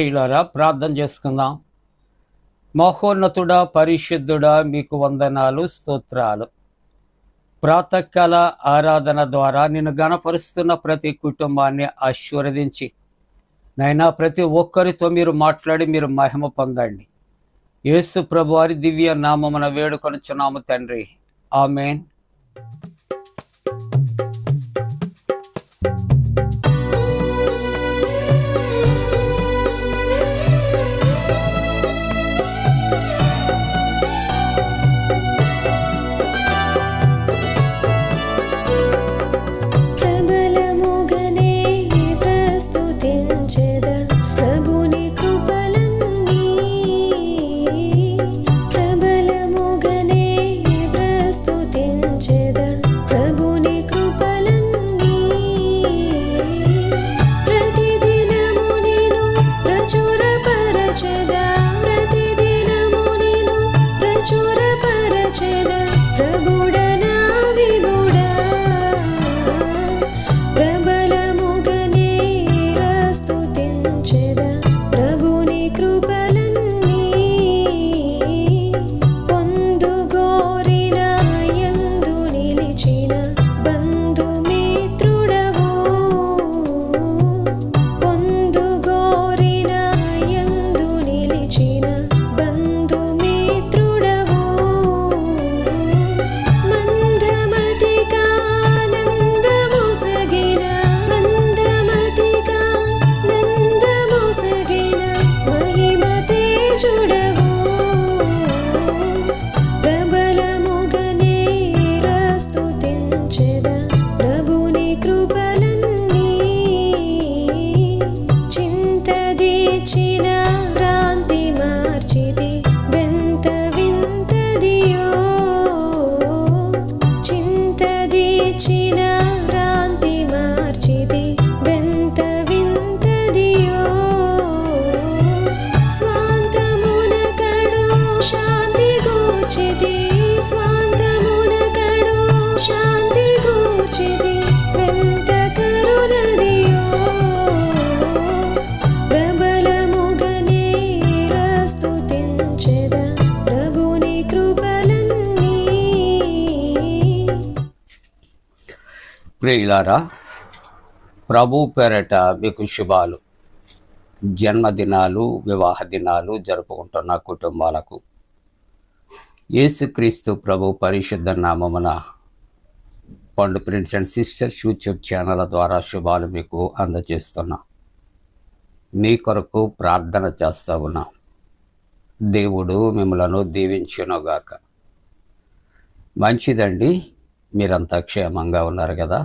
ప్రియులారా, ప్రార్థన చేసుకుందాం. మహోన్నతుడా, పరిశుద్ధుడా, మీకు వందనాలు, స్తోత్రాలు. ప్రాతకాల ఆరాధన ద్వారా నిన్ను గణపరుస్తున్న ప్రతి కుటుంబాన్ని ఆశీర్వదించి నైనా ప్రతి ఒక్కరితో మీరు మాట్లాడి మీరు మహిమ పొందండి. యేసు ప్రభు వారి దివ్య నామమున వేడుకొనుచున్నాము తండ్రి, ఆమేన్. ప్రియులారా, ప్రభు పేరట మీకు శుభాలు. జన్మదినాలు, వివాహ దినాలు జరుపుకుంటున్న కుటుంబాలకు యేసుక్రీస్తు ప్రభు పరిశుద్ధ నామమున పండు prince and sisters YouTube channel ద్వారా శుభాలు మీకు అందజేస్తున్నా. మీ కొరకు ప్రార్థన చేస్తా ఉన్నా. దేవుడు మిమ్మలను దీవించునుగాక. మంచిదండి, మీరంతా క్షేమంగా ఉన్నారు కదా?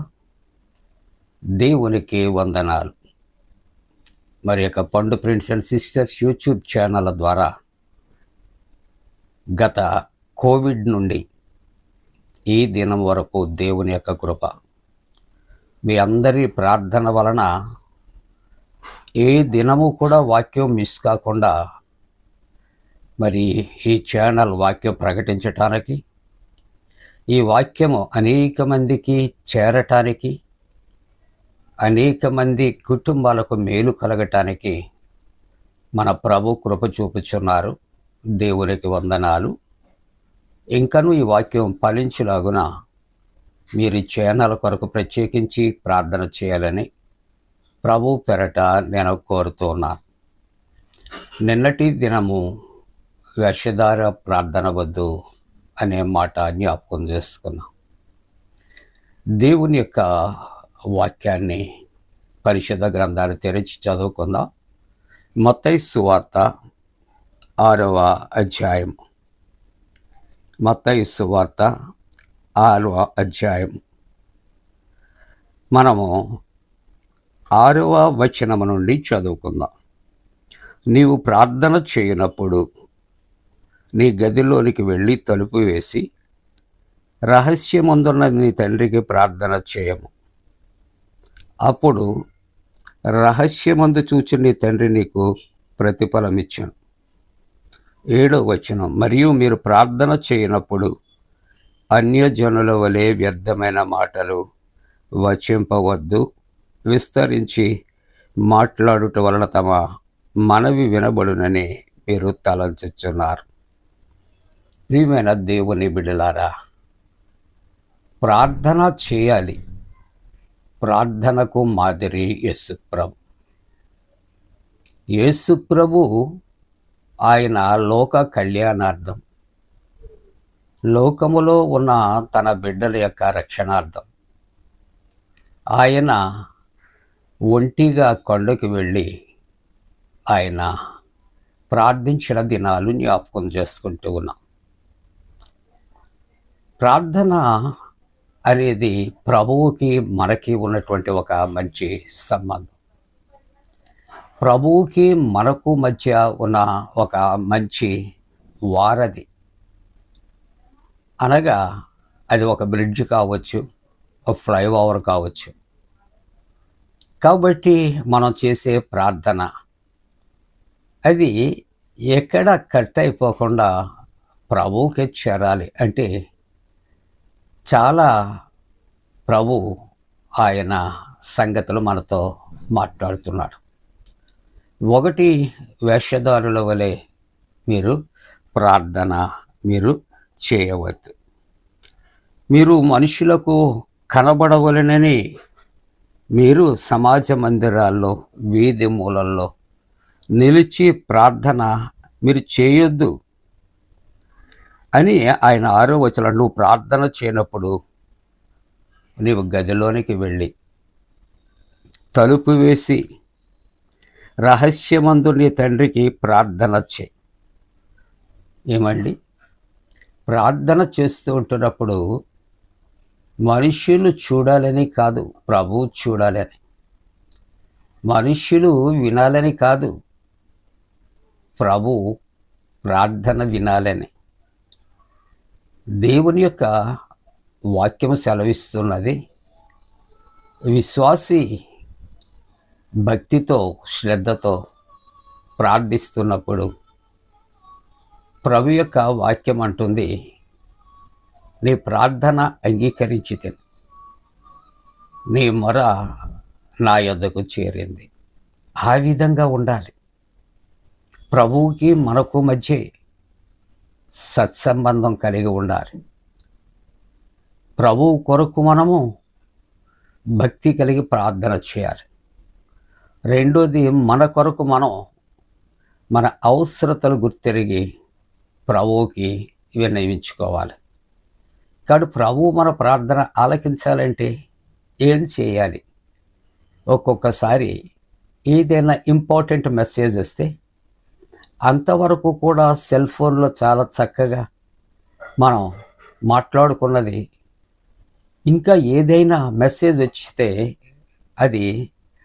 దేవునికి వందనాలు. మరి యొక్క పండు prince and sisters YouTube channel ద్వారా గత కోవిడ్ నుండి ఈ దినం వరకు దేవుని యొక్క కృప, మీ అందరి ప్రార్థన వలన ఏ దినము కూడా వాక్యం మిస్ కాకుండా మరి ఈ ఛానల్ వాక్యం ప్రకటించటానికి, ఈ వాక్యము అనేక మందికి చేరటానికి, అనేక మంది కుటుంబాలకు మేలు కలగటానికి మన ప్రభు కృప చూపుచున్నారు. దేవునికి వందనాలు. ఇంకనూ ఈ వాక్యం ఫలించులాగున మీరు ఈ ఛానల్ కొరకు ప్రత్యేకించి ప్రార్థన చేయాలని ప్రభు పెరట నేను కోరుతున్నాను. నిన్నటి దినము వేషధార ప్రార్థన వద్దు అనే మాట జ్ఞాపకం చేసుకున్నాం. దేవుని యొక్క వాక్యాన్ని, పరిశుద్ధ గ్రంథాన్ని తెరిచి చదువుకుందాం. మత్తయి సువార్త 6వ అధ్యాయం. మత్తయి సువార్త 6వ అధ్యాయం. మనము 6వ వచనము నుండి చదువుకుందాం. నీవు ప్రార్థన చేయనప్పుడు నీ గదిలోనికి వెళ్ళి తలుపు వేసి రహస్యమందున్న నీ తండ్రికి ప్రార్థన చేయము. అప్పుడు రహస్యమందు చూచి నీ తండ్రి నీకు ప్రతిఫలం ఇచ్చాను. 7వ వచనం. మరియు మీరు ప్రార్థన చేయనప్పుడు అన్యజనుల వలె వ్యర్థమైన మాటలు వచింపవద్దు, విస్తరించి మాట్లాడుట వలన తమ మనవి వినబడునని మీరు తలంచుచున్నారు. ప్రియమైన దేవుని బిడ్డలారా, ప్రార్థన చేయాలి. ప్రార్థనకు మాదిరి యేసుప్రభు. యేసుప్రభు ఆయన లోక కళ్యాణార్థం, లోకములో ఉన్న తన బిడ్డల యొక్క రక్షణార్థం ఆయన ఒంటిగా కొండకు వెళ్ళి ఆయన ప్రార్థించిన దినాలు జ్ఞాపకం చేసుకుంటూ ఉన్నాం. ప్రార్థన అనేది ప్రభువుకి మనకి ఉన్నటువంటి ఒక మంచి సంబంధం. ప్రభువుకి మనకు మధ్య ఉన్న ఒక మంచి వారధి. అనగా అది ఒక బ్రిడ్జ్ కావచ్చు, ఒక ఫ్లైఓవర్ కావచ్చు. కాబట్టి మనం చేసే ప్రార్థన అది ఎక్కడ కట్ అయిపోకుండా ప్రభువుకి చేరాలి. అంటే చాలా ప్రభు ఆయన సంగతులు మనతో మాట్లాడుతున్నాడు. ఒకటి, వేషధారుల వలె ప్రార్థన మీరు చేయవద్దు. మీరు మనుషులకు కనబడవలెనని మీరు సమాజ మందిరాల్లో, వీధి మూలల్లో నిలిచి ప్రార్థన మీరు చేయొద్దు అని ఆయన 6వ వచనం, నువ్వు ప్రార్థన చేయనప్పుడు నీవు గదిలోనికి వెళ్ళి తలుపు వేసి రహస్యమందు నీ తండ్రికి ప్రార్థన చేయి. ఏమండి, ప్రార్థన చేస్తూ ఉంటున్నప్పుడు మనుష్యులు చూడాలని కాదు, ప్రభువు చూడాలని. మనుష్యులు వినాలని కాదు, ప్రభు ప్రార్థన వినాలని. దేవుని యొక్క వాక్యం సెలవిస్తున్నది, విశ్వాసి భక్తితో శ్రద్ధతో ప్రార్థిస్తున్నప్పుడు ప్రభు యొక్క వాక్యం అంటుంది, నీ ప్రార్థన అంగీకరించితే నీ మొర నా యొద్దకు చేరింది. ఆ విధంగా ఉండాలి. ప్రభువుకి మనకు మధ్య సత్సంబంధం కలిగి ఉండాలి. ప్రభువు కొరకు మనము భక్తి కలిగి ప్రార్థన చేయాలి. రెండోది, మన కొరకు మనం మన అవసరతలు గుర్తెరిగి ప్రభువుకి విన్నవించుకోవాలి. కాబట్టి ప్రభువు మన ప్రార్థన ఆలకించాలంటే ఏం చేయాలి? ఒక్కొక్కసారి ఏదైనా ఇంపార్టెంట్ మెసేజ్ వస్తే అంతవరకు కూడా సెల్ ఫోన్లో చాలా చక్కగా మనం మాట్లాడుకున్నది ఇంకా ఏదైనా మెసేజ్ వచ్చితే అది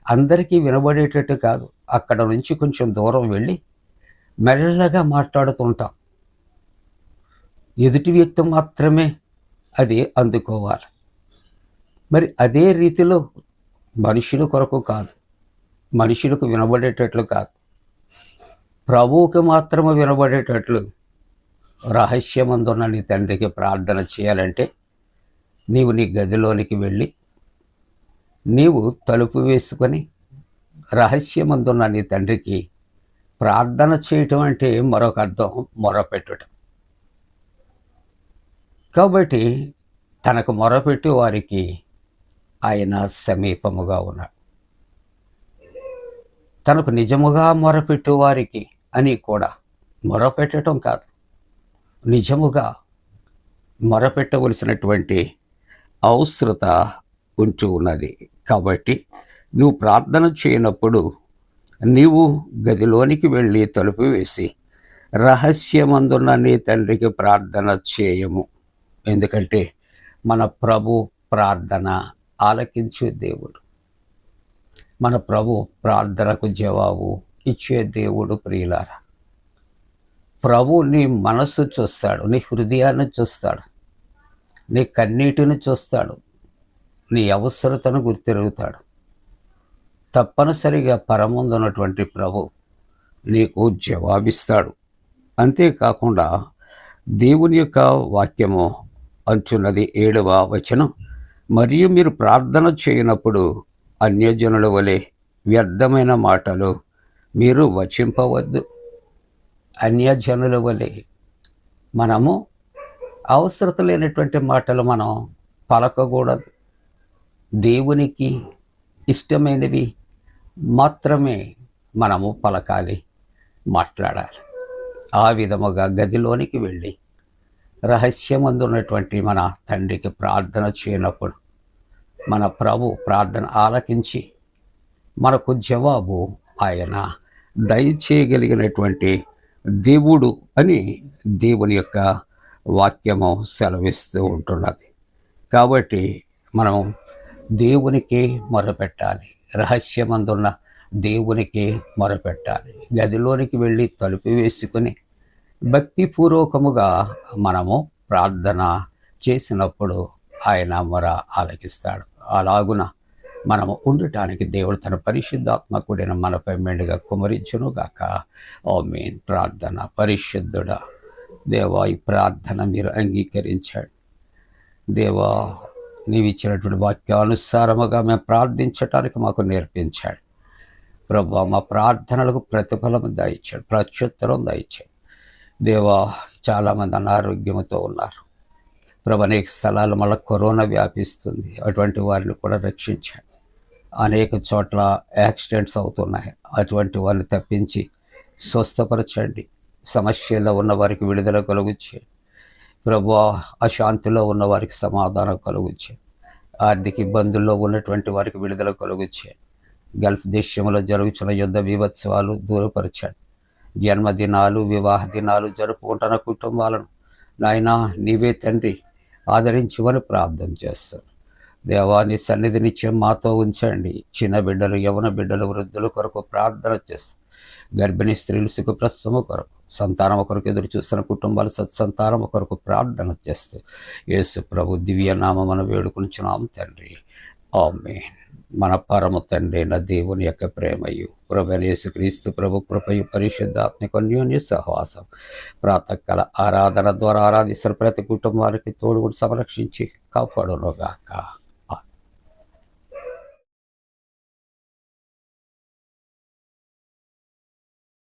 అందరికీ వినబడేటట్టు కాదు. అక్కడ నుంచి కొంచెం దూరం వెళ్ళి మెల్లగా మాట్లాడుతుంటాం. ఎదుటి వ్యక్తి మాత్రమే అది అందుకోవాలి. మరి అదే రీతిలో మనుషుల కొరకు కాదు, మనుషులకు వినబడేటట్లు కాదు, ప్రభువుకి మాత్రమే వినబడేటట్లు రహస్యమందున్న నీ తండ్రికి ప్రార్థన చేయాలంటే నీవు నీ గదిలోనికి వెళ్ళి నీవు తలుపు వేసుకొని రహస్యమందున్న నీ తండ్రికి ప్రార్థన చేయటం అంటే మరొక అర్థం మొరపెట్టడం. కాబట్టి తనకు మొరపెట్టి వారికి ఆయన సమీపముగా ఉన్నాడు. తనకు నిజముగా మొరపెట్టు వారికి అని కూడా మొరపెట్టడం కాదు, నిజముగా మొరపెట్టవలసినటువంటి అవసరత ఉంటూ ఉన్నది. కాబట్టి నువ్వు ప్రార్థన చేయనప్పుడు నీవు గదిలోనికి వెళ్ళి తలుపు వేసి రహస్యమందున్న నీ తండ్రికి ప్రార్థన చేయము. ఎందుకంటే మన ప్రభు ప్రార్థన ఆలకించే దేవుడు, మన ప్రభు ప్రార్థనకు జవాబు ఇచ్చే దేవుడు. ప్రియులారా, ప్రభు నీ మనస్సు చూస్తాడు, నీ హృదయాన్ని చూస్తాడు, నీ కన్నీటిని చూస్తాడు, నీ అవసరతను గుర్తిరుగుతాడు. తప్పనిసరిగా పరముందున్నటువంటి ప్రభు నీకు జవాబిస్తాడు. అంతేకాకుండా దేవుని యొక్క వాక్యము అంచున్నది 7వ వచనం, మరియు మీరు ప్రార్థన చేయనప్పుడు అన్యజనుల వలె వ్యర్థమైన మాటలు మీరు వచింపవద్దు. అన్యజనుల వలె మనము అవసరత లేనటువంటి మాటలు మనం పలకకూడదు. దేవునికి ఇష్టమైనవి మాత్రమే మనము పలకాలి, మాట్లాడాలి. ఆ విధముగా గదిలోనికి వెళ్ళి రహస్యమందున్నటువంటి మన తండ్రికి ప్రార్థన చేయనప్పుడు మన ప్రభు ప్రార్థన ఆలకించి మనకు జవాబు ఆయన దయచేయగలిగినటువంటి దేవుడు అని దేవుని యొక్క వాక్యము సెలవిస్తూ ఉంటున్నది. కాబట్టి మనం దేవునికి మొరపెట్టాలి, రహస్యమందున్న దేవునికి మొరపెట్టాలి. గదిలోనికి వెళ్ళి తలుపు వేసుకుని భక్తిపూర్వకముగా మనము ప్రార్థన చేసినప్పుడు ఆయన మొర ఆలకిస్తాడు. అలాగున మనము ఉండటానికి దేవుడు తన పరిశుద్ధాత్మ కూడిన మనపై మెండుగా కుమరించునుగాక. ఆమేన్. ప్రార్థన. పరిశుద్ధుడా దేవా, ఈ ప్రార్థన మీరు అంగీకరించండి. దేవా, నీవిచ్చినటువంటి వాక్యానుసారముగా మేము ప్రార్థించటానికి మాకు నేర్పించాడు. ప్రభా, మా ప్రార్థనలకు ప్రతిఫలం దయచాడు, ప్రత్యుత్తరం దయచాడు. దేవా, చాలామంది అనారోగ్యంతో ఉన్నారు ప్రభు. అనేక స్థలాలు మళ్ళీ కరోనా వ్యాపిస్తుంది, అటువంటి వారిని కూడా రక్షించాడు. అనేక చోట్ల యాక్సిడెంట్స్ అవుతున్నాయి, అటువంటి వారిని తప్పించి స్వస్థపరచండి. సమస్యల్లో ఉన్న వారికి విడుదల కలుగుచ్చేయండి ప్రభు. అశాంతిలో ఉన్న వారికి సమాధానం కలుగుచ్చేయండి. ఆర్థిక ఇబ్బందుల్లో ఉన్నటువంటి వారికి విడుదల కలుగుచ్చేయండి. గల్ఫ్ దేశంలో జరుగుతున్న యుద్ధ బీభత్సవాలు దూరపరచండి. జన్మదినాలు, వివాహ దినాలు జరుపుకుంటున్న కుటుంబాలను నాయనా నీవే తండ్రి ఆదరించమని ప్రార్థన చేస్తాను. దేవాన్ని సన్నిధి నిత్యం మాతో ఉంచండి. చిన్న బిడ్డలు, యవన బిడ్డలు, వృద్ధుల కొరకు ప్రార్థన చేస్తాను. గర్భిణీ స్త్రీలు సుఖప్రసవము కొరకు, సంతానం కొరకు ఎదురు చూస్తున్న కుటుంబాలు సత్సంతానం కొరకు ప్రార్థన చేస్తూ యేసు ప్రభు దివ్య నామమున వేడుకొనుచున్నాము తండ్రి. ఆమేన్. మన పరమ తండ్రి అయిన దేవుని యొక్క ప్రేమయు, ప్రభువైన యేసుక్రీస్తు ప్రభు కృపయు, పరిశుద్ధాత్మక అన్యోన్య సహవాసం ప్రాతకాల ఆరాధన ద్వారా ఆరాధిస్తున్న ప్రతి కుటుంబానికి తోడుగుడు సంరక్షించి కాపాడునుగాక.